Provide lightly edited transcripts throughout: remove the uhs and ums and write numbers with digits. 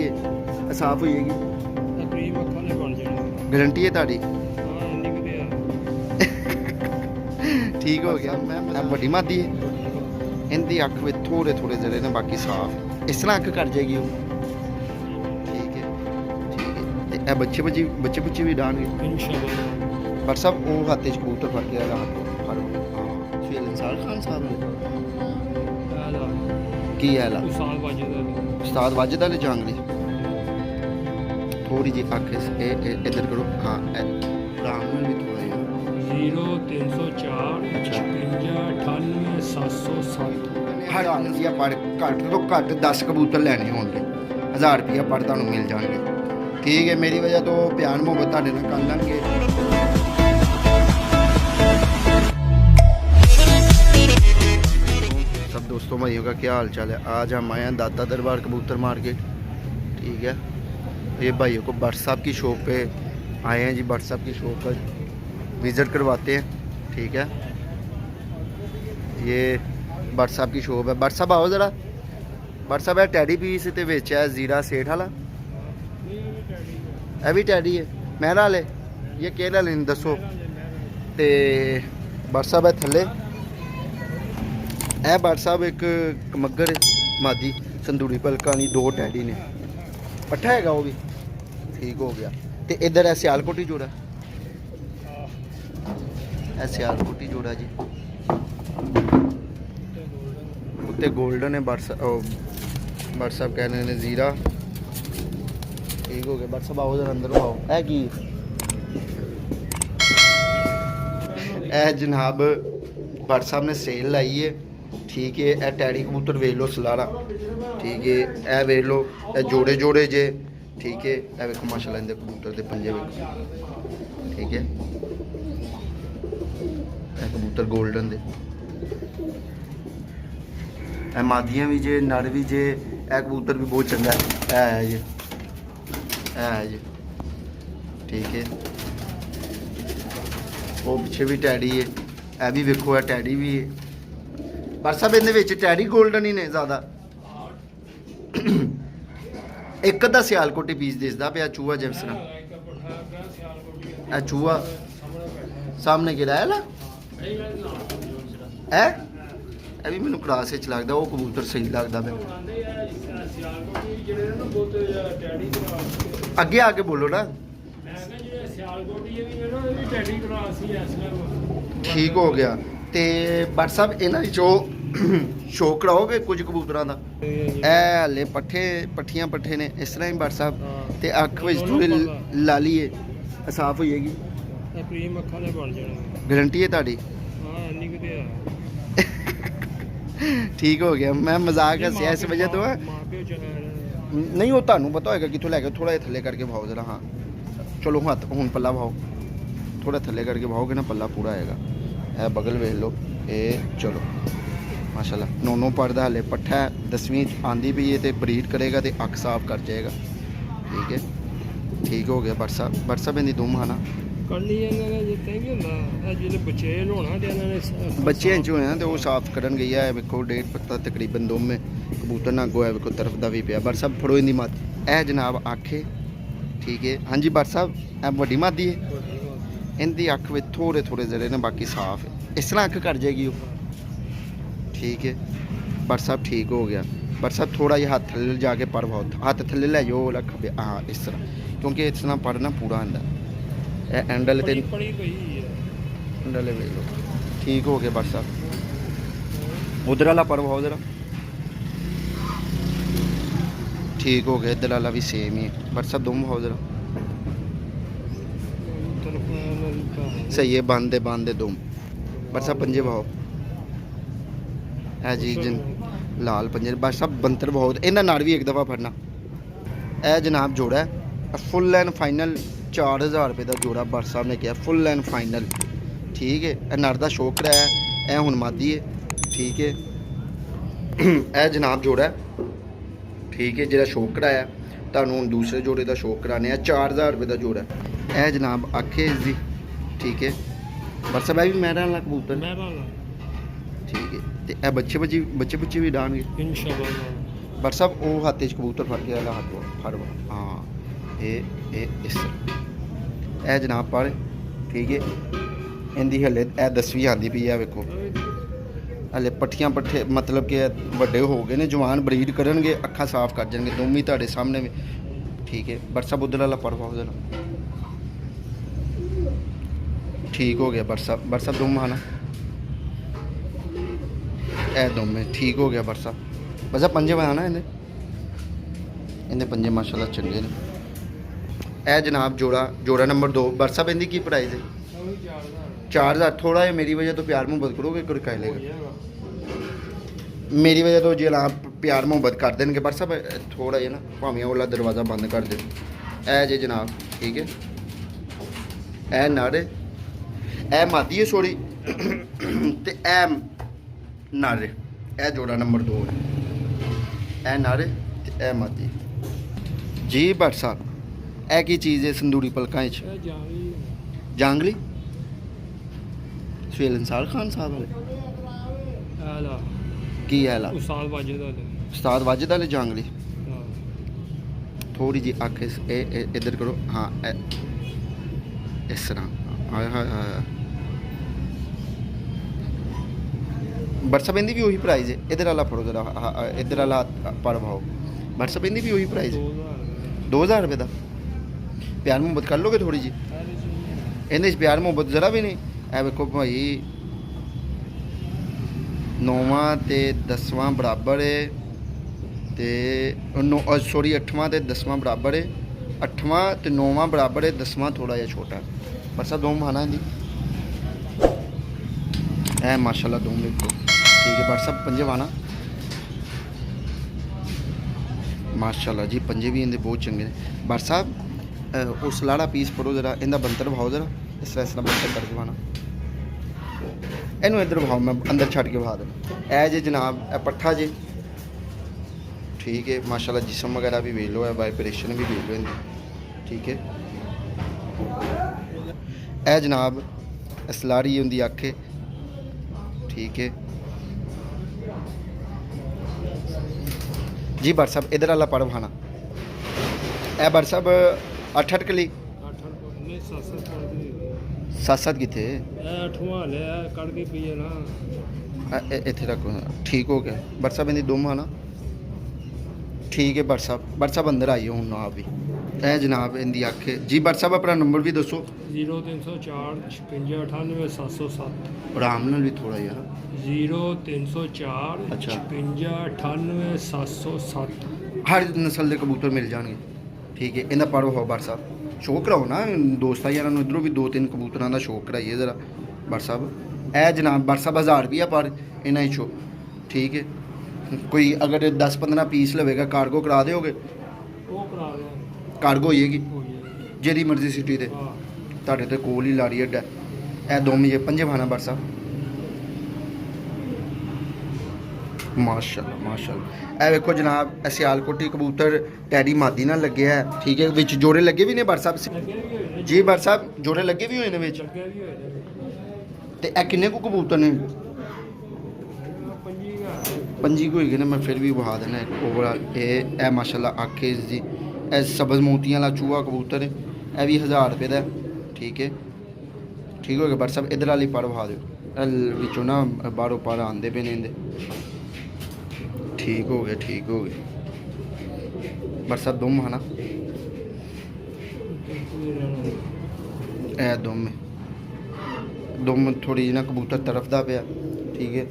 जाएंगे, साफ हो जाएगी, तकरीब अखा ने बन जाने गारंटी है ताड़ी? हाँ इंनी को दे ठीक हो गया। मैं बड़ी मादी है, इनकी अख में थोड़े थोड़े जरे ने, बाकी साफ इस तरह अख कर जाएगी वो। ठीक है ठीक है। ते ए बच्चे बच्चे भी डालणगे इंशाल्लाह। पर सब वो हाथ च कबूतर फड़ के रात फड़ो। सुहेल इंसार खान साहब ने आला की हैला उस्ताद वाजिद उस्ताद वाजिद अली जांगली। थोड़ी जी अख इधर करो, हाँ राम में भी थोड़ा यार 0304 अच्छा। 56 98 707 1000 रुपया पर घट तो घट 10 कबूतर लेने होंगे, 1000 रुपया पर तुहानू मिल जाएंगे। ठीक है, मेरी वजह तो प्यार मोहब्बत तुहाडे नाल कर लैणगे। सब दोस्तों भाइयों का क्या हाल चाल है? आज हम आए हैं दाता दरबार कबूतर मार्केट। ठीक है, ये भाइयों को भट्ट साहब की शॉप पे आए हैं जी, भट्ट साहब की शॉप पर विज़िट करवाते हैं। ठीक है, ये भट्ट साहब की शॉप है। भट्ट साहब आओ ज़रा। भट्ट साहब है टैडी पीस ते बेचा है जीरा सेठ वाला, ਇਹ ਵੀ ਟੈਡੀ ਹੈ ਮਹਿਰਾ ਵਾਲੇ, ਇਹ ਕਿਹੜੇ ਵਾਲੇ ਨੇ ਦੱਸੋ? ਤੇ ਭੱਟ ਸਾਹਿਬ ਹੈ ਥੱਲੇ, ਇਹ ਭੱਟ ਸਾਹਿਬ ਇੱਕ ਕਮੱਗਰ ਮਾਦੀ ਸੰਦੂਰੀ ਪਲਕਾਂ ਦੀ, 2 ਟੈਡੀ ਨੇ, ਪੱਠਾ ਹੈਗਾ ਉਹ ਵੀ। ਠੀਕ ਹੋ ਗਿਆ। ਤੇ ਇੱਧਰ ਹੈ ਸਿਆਲਕੋਟੀ ਜੋੜਾ, ਇਹ ਸਿਆਲਕੋਟੀ ਜੋੜਾ ਜੀ। ਉੱਤੇ ਗੋਲਡਨ ਹੈ ਭੱਟ ਸਾਹਿਬ ਕਹਿੰਦੇ ਨੇ ਜ਼ੀਰਾ। ठीक हो गया। भट्ट साहब आओ जरा अंदर आओ। है की जनाब भट्ट साहब ने सेल लाई है। ठीक है, ए टैडी कबूतर वेख लो सलारा। ठीक है, ए वेख लो, ए जोड़े जोड़े जे। ठीक है, ए वेखो माशाल्लाह इनके कबूतर के पंजे वेखो। ठीक है, ए कबूतर गोल्डन दे, ए मादियाँ भी जे, नर भी जे। ए कबूतर भी बहुत चंगा है जी, है जी। ठीक है, वो पिछे भी टैडी है, ए भी वेखो, है टैडी भी है। पर सब इन टैडी गोल्डन ही ने ज़्यादा। एक अद्धा सियालकोटी पीस दिसदा पिया, चूहा जिस तरह। चूहा सामने गिरा है ना, है भी मैंने क्लास लगता, वो कबूतर सही लगता पे। अगे आके बोलो ना। ठीक हो गया। तो भट्ट साहब इन्होंने जो शो कराओगे कुछ कबूतरों का? ए हले पट्ठियां पट्ठे ने इस तरह ही भट्ट साहब। तो अख में थोड़ी लाली है, साफ हो जाएगी, तकरीब अखा ने बन जाने गारंटी है ताड़ी? हाँ इंनी को दे ठीक हो गया। मैं मजाक हस्या इस वजह तो है नहीं, वो तुहानू पता होगा कितों लैके थोड़ा जिहा थल्ले करके भाओ जरा। हाँ चलो हत्थ हुण पल्ला भाओ, थोड़ा थल्ले करके भाओगे ना पल्ला पूरा आएगा। ए बगल वेख लो, ये चलो माशाल्लाह 9 पढ़दा हले, पट्ठा 10वीं आंदी भी है, तो ब्रीड करेगा तो अख साफ कर जाएगा। ठीक है, ठीक हो गया। भट्ट साहब इनकी दुम है ना करनी इन्होंने जितने भी होंदा जिहड़े बच्चे होना ते इन्होंने बच्चे इंच होए ना, तो वो साफ करन गई है। वेखो 1.5 पत्ता तकरीबन दुम में कबूतर ना गोया, वेखो तरफ दा भी पिया। भट्ट साहब फड़ो इनकी मादी, ए जनाब आखे। ठीक है, हाँ जी भट्ट साहब ए बड़ी मादी है, इनकी अख में थोड़े थोड़े जरे ने, बाकी साफ है, इस तरह अख कर जाएगी वो। ठीक है, भट्ट साहब ठीक हो गया। भट्ट साहब थोड़ा जिहा हाथ थल्ले जाके पर भाओ, हाथ थल्ले लै जाओ लख, हाँ इस तरह, क्योंकि इस तरह पढ़ना पूरा आंदा। एंडल ते एंडल वेख लो। ठीक हो गया भट्ट साहब। उधर वाला पर भाओ जरा। ठीक हो गया, इधर वाला भी सेम ही है। भट्ट साहब दुम भाओ जरा। सही है, बांधे दुम। भट्ट साहब पंजे भाओ, है जी जन लाल पंजे। भट्ट साहब बंतर बहुत, इन्हें नाड़ भी एक दफ़ा फड़ना। ए जनाब जोड़ा है फुल एंड फाइनल 4000 रुपये का जोड़ा। भट्ट साहब ने कहा फुल एंड फाइनल। ठीक है, नर का शौक कराया, ए हुण मादी है। ठीक है, ए जनाब जोड़ा है। ठीक है, जो शौक कराया तुहानू हुण दूसरे जोड़े का शौक कराने 4000 रुपये का जोड़ा। ए जनाब आखे जी। ठीक है, भट्ट साहब भी मैरा वाला कबूतर। ठीक है, तो ए बच्चे भी डालणगे इंशाल्लाह। ਬਟ ਸਾਹਿਬ ਉਹ ਹੱਥ 'ਚ ਕਬੂਤਰ ਫੜ ਕੇ ਵਾਲਾ ਹੱਥ ਫੜ ਹਾਂ ਇਹ ਇਸ ਇਹ ਜਨਾਬ ਪਰ ਠੀਕ ਹੈ ਇਹਦੀ ਹਲੇ ਇਹ 10ਵੀਂ ਆਂਦੀ ਪਈ ਆ ਵੇਖੋ ਹਲੇ ਪੱਠੀਆਂ ਪੱਠੇ ਮਤਲਬ ਕਿ ਵੱਡੇ ਹੋ ਗਏ ਨੇ ਜਵਾਨ ਬਰੀਡ ਕਰਨਗੇ ਅੱਖਾਂ ਸਾਫ਼ ਕਰ ਜਾਣਗੇ ਦੋਵੇਂ ਤੁਹਾਡੇ ਸਾਹਮਣੇ ਵੀ ਠੀਕ ਹੈ ਬਟ ਸਾਹਿਬ ਉਧਰ ਵਾਲਾ ਪੜਵਾ ਉਹਦੇ ਨਾਲ ਠੀਕ ਹੋ ਗਿਆ ਬਟ ਸਾਹਿਬ ਦੋਵਾਂ ਨਾ ਇਹ ਦੋਵੇਂ ਠੀਕ ਹੋ ਗਿਆ ਬਟ ਸਾਹਿਬ ਬਸ ਪੰਜੇ ਬਣਾਣਾ ਇਹਦੇ ਪੰਜੇ ਮਾਸ਼ਾਅੱਲਾ ਚੰਗੇ ਨੇ ਇਹ ਜਨਾਬ ਜੋੜਾ ਨੰਬਰ 2 ਬਟ ਸਾਹਿਬ ਇਹਦੀ ਕੀ ਪ੍ਰਾਈਸ ਹੈ 4000 ਥੋੜਾ ਜਿਹਾ ਮੇਰੀ ਵਜ੍ਹਾ ਤੋਂ ਪਿਆਰ ਮੁਹੱਬਤ ਕਰੋਗੇ ਕੋਈ ਕਹਿ ਲੇਗਾ ਮੇਰੀ ਵਜ੍ਹਾ ਤੋਂ ਜੇ ਆਪ ਪਿਆਰ ਮੁਹੱਬਤ ਕਰ ਦੇਣਗੇ ਬਟ ਸਾਹਿਬ ਥੋੜਾ ਜਿਹਾ ਨਾ ਭਾਵੇਂ ਉਹਲਾ ਦਰਵਾਜ਼ਾ ਬੰਦ ਕਰ ਦੇ ਇਹ ਜੇ ਜਨਾਬ ਠੀਕ ਹੈ ਇਹ ਨਾਰੇ ਇਹ ਮਾਦੀ ਹੈ ਛੋੜੀ ਤੇ ਇਹ ਨਾਰੇ ਇਹ ਜੋੜਾ ਨੰਬਰ 2 ਹੈ ਇਹ ਨਾਰੇ ਤੇ ਇਹ ਮਾਦੀ ਜੀ ਬਟ ਸਾਹਿਬ ਇਹ ਕੀ ਚੀਜ਼ ਹੈ ਸੰਦੂਰੀ ਪਲਕਾਂ 'ਚ ਜਾਂਗਲੀ ਸੁਹੇਲ ਅੰਸਾਰ ਖਾਨ ਸਾਹਿਬ ਵਾਲੇ ਆਲਾ ਕੀ ਹਾਲ ਆ ਉਸਤਾਦ ਵਾਜਿਦ ਵਾਲੇ ਜਾਂਗਲੀ ਥੋੜੀ ਜੀ ਅੱਖ ਇਹ ਇੱਧਰ ਕਰੋ ਹਾਂ ਇਸ ਤਰ੍ਹਾਂ ਹਾਏ ਹਾਏ ਹਾਏ WhatsApp ਇਹਦੀ ਵੀ ਉਹੀ ਪ੍ਰਾਈਸ ਹੈ ਇਧਰ ਵਾਲਾ ਫੜੋ ਜਰਾ ਇਧਰ ਵਾਲਾ ਪਰ ਭਾਓ WhatsApp ਇਹਦੀ ਵੀ ਉਹੀ ਪ੍ਰਾਈਸ ਹੈ 2000 ਰੁਪਏ ਦਾ ਪਿਆਰ ਮੁਹੱਬਤ ਕਰ ਲੋਗੇ ਥੋੜੀ ਜੀ ਇਹਦੇ 'ਚ ਪਿਆਰ ਮੁਹੱਬਤ ਜ਼ਰਾ ਵੀ ਨਹੀਂ ਇਹ ਵੇਖੋ ਭਾਈ 9ਵਾਂ ਤੇ 10ਵਾਂ ਬਰਾਬਰ ਹੈ ਤੇ ਸੌਰੀ 8ਵਾਂ ਤੇ 10ਵਾਂ ਬਰਾਬਰ ਹੈ 8ਵਾਂ ਤੇ 9ਵਾਂ ਬਰਾਬਰ ਹੈ 10ਵਾਂ ਥੋੜਾ ਜਿਹਾ ਛੋਟਾ ਪਰ ਸਭ ਦੋ ਮਾਨਾ ਦੀ ਇਹ ਮਾਸ਼ਾਅੱਲਾ ਦੋ ਵੇਖੋ ठीक है बट सब पंजे वाना माशाल्लाह जी पंजे भी इनके बहुत चंगे ने बट साहब उस लाड़ा पीस फड़ो जरा इनका बनतर भाओ जरा इस तरह इसका बनतर करके वाना इनू इधर भाओ मैं अंदर छड़ के भा देना ए जे जनाब ए पट्ठा जे ठीक है माशाल्लाह जिस्म वगैरह भी वेख लो है वाइब्रेशन भी वेख लो इनकी ठीक है ए जनाब असलारी उनकी अख है ठीक है जी बट साहब इधर वाला पढ़ भाना ए बट साहब 8 कली 7 किथे इतने रखो ठीक हो गया बट साहब इनकी दुम ना ठीक है बट साहब अंदर आइए हूँ आप भी ए जनाब इनकी अख जी बट साहब अपना नंबर भी दसो 0304 56 98 707 आराम नाल भी थोड़ा यार 0304 अच्छा 56 98 707 हर नस्ल के कबूतर मिल जाएंगे ठीक है इन्हें पढ़ो हो बट साहब शो कराओ ना दोस्त यार इधरों भी 2-3 कबूतरों का शो कराइए जरा बट साहब ए जनाब बट साहब 1000 रुपया पर इन्हें शो ठीक है कोई अगर 10-15 पीस लवेगा कार्गो करा दोगे कार्गो होएगी जेदी मर्जी सिटी ते ਤੁਹਾਡੇ ਤੇ ਕੋਲ ਹੀ ਲਾੜੀ ਅੱਡਾ ਇਹ ਦੋਵੇਂ ਪੰਜੇ ਭਾਣਾ ਬਟ ਸਾਹਿਬ ਮਾਸ਼ਾਅੱਲਾ ਮਾਸ਼ਾਅੱਲਾ ਇਹ ਵੇਖੋ ਜਨਾਬ ਇਹ ਸਿਆਲਕੋਟੀ ਕਬੂਤਰ ਟੈਡੀ ਮਾਦੀ ਨਾਲ ਲੱਗਿਆ ਹੈ ਠੀਕ ਹੈ ਵਿੱਚ ਜੋੜੇ ਲੱਗੇ ਵੀ ਨੇ ਬਟ ਸਾਹਿਬ ਜੀ ਬਟ ਸਾਹਿਬ ਜੋੜੇ ਲੱਗੇ ਵੀ ਹੋਏ ਨੇ ਵਿੱਚ ਤੇ ਇਹ ਕਿੰਨੇ ਕੁ ਕਬੂਤਰ ਨੇ पंजी को होगी ना मैं फिर भी बहा देना ओवरऑल ये माशाल्लाह आखे जी ए सब्ज़ मोतियां वाला चूहा कबूतर है यह भी 1000 रुपये का ठीक है ठीक हो गया बट साहब इधर वाली पर बहा दो ना बारों पर आते पे ने ठीक हो गया बट साहब दुम है ना ए दुम थोड़ी ना कबूतर तरफदा पिया ठीक है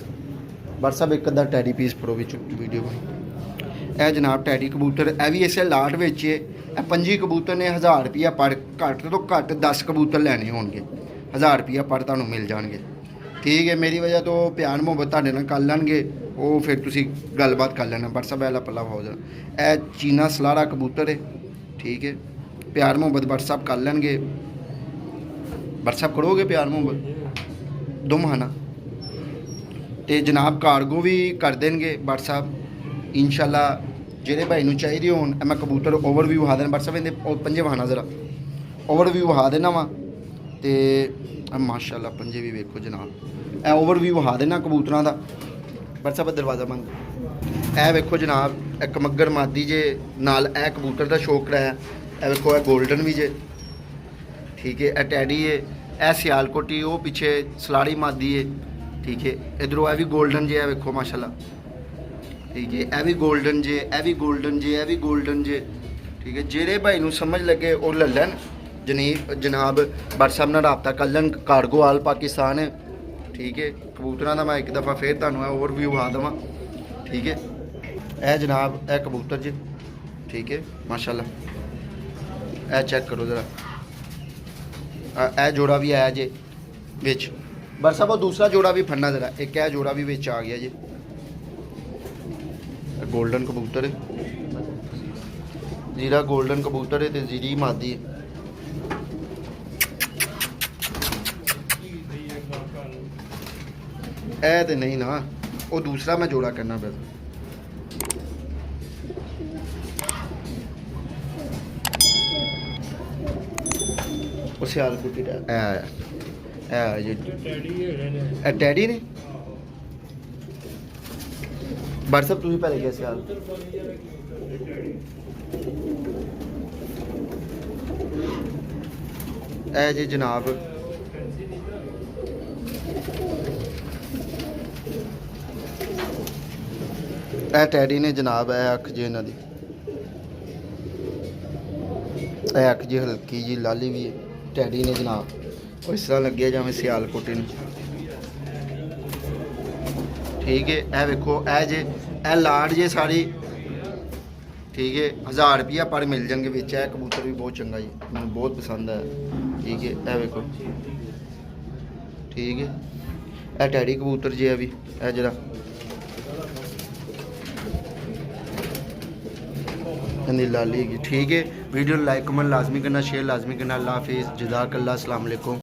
बट साहब एक अद्धा टैडी पीस फड़ो वीडियो में जनाब टैडी कबूतर यह भी इस लाट में है 25 कबूतर ने 1000 रुपया पर घट तो घट 10 कबूतर लैने होंगे 1000 रुपया पर तुहानूं मिल जाएंगे ठीक है मेरी वजह तो प्यार मुहब्बत तुहाडे नाल कर लैणगे वो फिर तुसीं गलबात कर लेना बट साहब पहला पल्ला हो जाना यह चीना सलारा कबूतर है ठीक है प्यार मुहब्बत बट साहब कर लैणगे बट साहब करोगे प्यार मुहब्बत दुम है ना तो जनाब कार्गो भी कर देंगे बट साहब इंशाल्लाह जेह्ड़े भाई नूं चाहिए हो मैं कबूतर ओवरव्यू वहा देना बट साहब इहदे पंजे वहाना जरा ओवरव्यू वहा देना वा तो माशाल्लाह पंजे भी वेखो जनाब ए ओवरव्यू वहा देना कबूतरां दा बट साहब दरवाज़ा बंद ਇਹ ਵੇਖੋ ਜਨਾਬ, ਇੱਕ ਮੱਗਰ ਮਾਦੀ ਜੇ ਨਾਲ ਇਹ ਕਬੂਤਰ ਦਾ ਸ਼ੌਕ ਕਰਾਇਆ। ਇਹ ਵੇਖੋ ਇਹ 골ਡਨ ਵੀ ਜੇ, ਠੀਕ ਹੈ। ਇਹ ਟੈਡੀ ਹੈ, ਇਹ ਸਿਆਲਕੋਟੀ, ਉਹ ਪਿੱਛੇ ਸਲਾੜੀ ਮਾਦੀ ਹੈ, ਠੀਕ ਹੈ। ਇਧਰੋਂ ਇਹ ਵੀ 골ਡਨ ਜੇ, ਇਹ ਵੇਖੋ ਮਾਸ਼ਾਅੱਲਾ, ਠੀਕ ਹੈ। ਇਹ ਵੀ 골ਡਨ ਜੇ, ਇਹ ਵੀ 골ਡਨ ਜੇ, ਇਹ ਵੀ 골ਡਨ ਜੇ, ਠੀਕ ਹੈ। ਜਿਹੜੇ ਭਾਈ ਨੂੰ ਸਮਝ ਲੱਗੇ ਉਹ ਲੈ ਲੈਣ। ਜਨਾਬ WhatsApp ਨਾਲ ਰਾਬਤਾ ਕਰ ਲੈਣ। ਕਾਰਗੋ ਆਲ ਪਾਕਿਸਤਾਨ ਹੈ, ਠੀਕ ਹੈ। ਕਬੂਤਰਾਂ ਦਾ ਮੈਂ ਇੱਕ ਦਫਾ ਫੇਰ ਤੁਹਾਨੂੰ ਓਵਰਵਿਊ ਵਿਖਾ ਦੇਵਾਂ, ਠੀਕ ਹੈ। ਇਹ ਜਨਾਬ ਇਹ ਕਬੂਤਰ ਜੀ, ਠੀਕ ਹੈ ਮਾਸ਼ਾਅੱਲਾ। ਇਹ ਚੈੱਕ ਕਰੋ ਜ਼ਰਾ, ਇਹ ਜੋੜਾ ਵੀ ਆਇਆ ਜੇ ਵਿੱਚ। ਬਸ ਸਭ ਉਹ ਦੂਸਰਾ ਜੋੜਾ ਵੀ ਫੜਨਾ ਜ਼ਰਾ, ਇੱਕ ਇਹ ਜੋੜਾ ਵੀ ਵਿੱਚ ਆ ਗਿਆ ਜੀ। 골ਡਨ ਕਬੂਤਰ ਹੈ, ਜੀਰਾ 골ਡਨ ਕਬੂਤਰ ਹੈ ਤੇ ਜ਼ੀਰੀ ਮਾਦੀ ਹੈ। ਇਹ ਤੇ ਨਹੀਂ ਨਾ, ਉਹ ਦੂਸਰਾ ਮੈਂ ਜੋੜਾ ਕਰਨਾ ਪਿਆ। ਉਹ ਸਿਆਲਕੋਟੀ ਦਾ ਇਹ ਜੀ ਟੈਡੀ ਹੈਗੇ ਨੇ। ਇਹ ਟੈਡੀ ਨੇ। WhatsApp ਤੁਸੀਂ ਪਹਿਲੇ ਗਿਆ ਸਿਆਲ। ਇਹ ਜੀ ਜਨਾਬ ਇਹ ਟੈਡੀ ਨੇ ਜਨਾਬ। ਇਹ ਅੱਖ ਜੀ ਇਹਨਾਂ ਦੀ, ਇਹ ਅੱਖ ਜੀ ਹਲਕੀ ਜੀ ਲਾਲੀ ਵੀ ਹੈ। ਟੈਡੀ ਨੇ ਜਨਾਬ, ਉਹ ਇਸ ਤਰ੍ਹਾਂ ਲੱਗਿਆ ਜਿਵੇਂ ਸਿਆਲਕੋਟੀ ਨੂੰ, ਠੀਕ ਹੈ। ਇਹ ਵੇਖੋ ਇਹ ਜੇ ਇਹ ਲਾੜ ਜੇ ਸਾਰੀ, ਠੀਕ ਹੈ। 1000 ਰੁਪਇਆ ਪਰ ਮਿਲ ਜਾਣਗੇ ਵਿੱਚ। ਇਹ ਕਬੂਤਰ ਵੀ ਬਹੁਤ ਚੰਗਾ ਜੀ, ਮੈਨੂੰ ਬਹੁਤ ਪਸੰਦ ਆਇਆ, ਠੀਕ ਹੈ। ਇਹ ਵੇਖੋ, ਠੀਕ ਹੈ। ਇਹ ਟੈਡੀ ਕਬੂਤਰ ਜੀ, ਇਹ ਵੀ ਇਹ ਜਿਹੜਾ ਇਹਦੀ ਲਾਲੀ ਹੈਗੀ, ਠੀਕ ਹੈ। वीडियो लाइक कमेंट लाजमी करना, शेयर लाजमी करना। अल्लाह हाफिज़, जज़ाकल्लाह, अस्सलाम वालेकुम।